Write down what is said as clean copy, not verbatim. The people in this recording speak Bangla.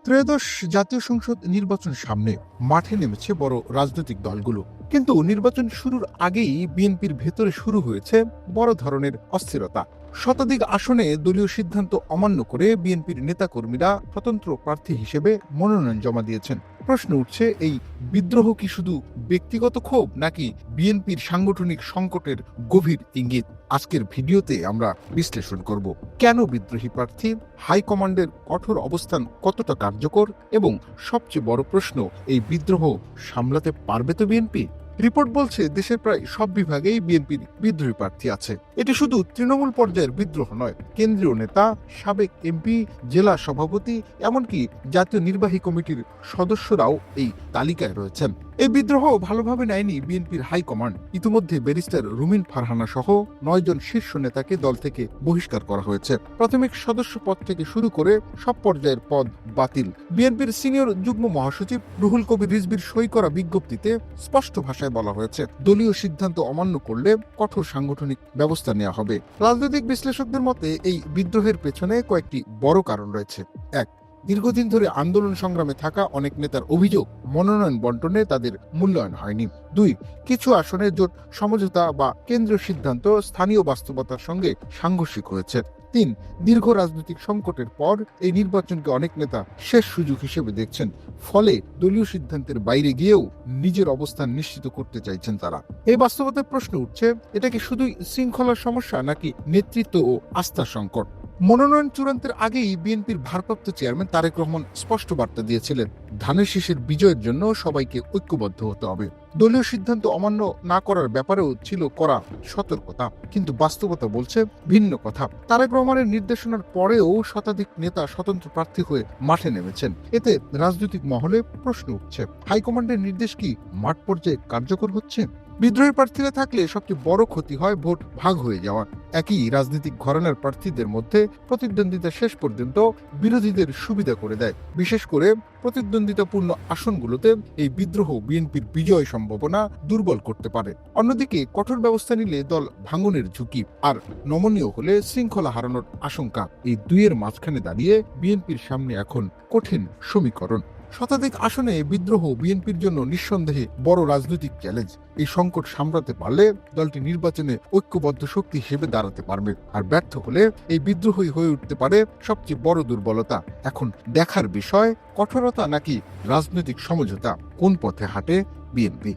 ত্রয়োদশ জাতীয় সংসদ নির্বাচন সামনে মাঠে নেমেছে বড় রাজনৈতিক দলগুলো। কিন্তু নির্বাচন শুরুর আগেই বিএনপির ভেতরে শুরু হয়েছে বড় ধরনের অস্থিরতা। শতাধিক আসনে দলীয় সিদ্ধান্ত অমান্য করে বিএনপির নেতাকর্মীরা স্বতন্ত্র প্রার্থী হিসেবে মনোনয়ন জমা দিয়েছেন। প্রশ্ন উঠছে, এই বিদ্রোহ কি শুধু ব্যক্তিগত ক্ষোভ নাকি বিএনপির সাংগঠনিক সংকটের গভীর ইঙ্গিত? আজকের ভিডিওতে আমরা বিশ্লেষণ করব কেন বিদ্রোহী প্রার্থী, হাইকমান্ডের কঠোর অবস্থান কতটা কার্যকর, এবং সবচেয়ে বড় প্রশ্ন, এই বিদ্রোহ সামলাতে পারবে তো বিএনপি? রিপোর্ট বলছে দেশের প্রায় সব বিভাগেই বিএনপির বিদ্রোহী প্রার্থী আছে। এটি শুধু তৃণমূল পর্যায়ের বিদ্রোহ নয়, কেন্দ্রীয় নেতা, সাবেক এমপি, জেলা সভাপতি, এমনকি জাতীয় নির্বাহী কমিটির সদস্যরাও এই তালিকায় রয়েছেন। এই বিদ্রোহ ভালোভাবে নেয়নি বিএনপির হাইকমান্ড। ইতিমধ্যে ব্যারিস্টার রুমিন ফারহানা সহ 9 জন শীর্ষ নেতাকে দল থেকে বহিষ্কার করা হয়েছে। প্রাথমিক সদস্য পদ থেকে শুরু করে সব পর্যায়ের পদ বাতিল। বিএনপির সিনিয়র যুগ্ম মহাসচিব রুহুল কবির রিজভির সই করা বিজ্ঞপ্তিতে স্পষ্ট ভাষায় বলা হয়েছে, দলীয় সিদ্ধান্ত অমান্য করলে কঠোর সাংগঠনিক ব্যবস্থা নেওয়া হবে। রাজনৈতিক বিশ্লেষকদের মতে এই বিদ্রোহের পেছনে কয়েকটি বড় কারণ রয়েছে। 1, দীর্ঘদিন ধরে আন্দোলন সংগ্রামে থাকা অনেক নেতার অভিযোগ মনোনয়ন বন্টনে তাদের মূল্যায়ন হয়নি। 2, কিছু আসনে জোট সমঝোতা বা কেন্দ্রীয় সিদ্ধান্ত স্থানীয় বাস্তবতার সঙ্গে সাংঘর্ষিক হয়েছে। 3, দীর্ঘ রাজনৈতিক সংকটের পর এই নির্বাচনকে অনেক নেতা শেষ সুযোগ হিসেবে দেখছেন। ফলে দলীয় সিদ্ধান্তের বাইরে গিয়েও নিজের অবস্থান নিশ্চিত করতে চাইছেন তারা। এই বাস্তবতায় প্রশ্ন উঠছে, এটা কি শুধুই শৃঙ্খলার সমস্যা নাকি নেতৃত্ব ও আস্থার সংকট? মনোনয়ন চূড়ান্তের আগেই বিএনপির ভারপ্রাপ্ত চেয়ারম্যান তারেক রহমান স্পষ্ট বার্তা দিয়েছিলেন, ধানের শীষের বিজয়ের জন্য সবাইকে ঐক্যবদ্ধ হতে হবে। দলীয় সিদ্ধান্ত অমান্য না করার ব্যাপারেও ছিল কড়া সতর্কতা। কিন্তু বাস্তবতা বলছে ভিন্ন কথা। তারেক রহমানের নির্দেশনার পরেও শতাধিক নেতা স্বতন্ত্র প্রার্থী হয়ে মাঠে নেমেছেন। এতে রাজনৈতিক মহলে প্রশ্ন উঠছে, হাইকমান্ডের নির্দেশ কি মাঠ পর্যায়ে কার্যকর হচ্ছে? বিদ্রোহী প্রার্থীরা থাকলে সবচেয়ে বড় ক্ষতি হয় ভোট ভাগ হয়ে যাওয়া। একই রাজনৈতিক ঘরানার প্রার্থীদের মধ্যে প্রতিদ্বন্দ্বিতা শেষ পর্যন্ত বিরোধীদের সুবিধা করে দেয়। বিশেষ করে প্রতিদ্বন্দ্বিতাপূর্ণ আসনগুলোতে এই বিদ্রোহ বিএনপির বিজয় সম্ভাবনা দুর্বল করতে পারে। অন্যদিকে কঠোর ব্যবস্থা নিলে দল ভাঙনের ঝুঁকি, আর নমনীয় হলে শৃঙ্খলা হারানোর আশঙ্কা, এই দুইয়ের মাঝখানে দাঁড়িয়ে বিএনপির সামনে এখন কঠিন সমীকরণ। শতাধিক আসনে বিদ্রোহ বিএনপির জন্য নিঃসন্দেহে বড় রাজনৈতিক চ্যালেঞ্জ। এই সংকট সামলাতে পারলে দলটি নির্বাচনে ঐক্যবদ্ধ শক্তি হিসেবে দাঁড়াতে পারবে, আর ব্যর্থ হলে এই বিদ্রোহই হয়ে উঠতে পারে সবচেয়ে বড় দুর্বলতা। এখন দেখার বিষয়, কঠোরতা নাকি রাজনৈতিক সমঝোতা, কোন পথে হাঁটে বিএনপি।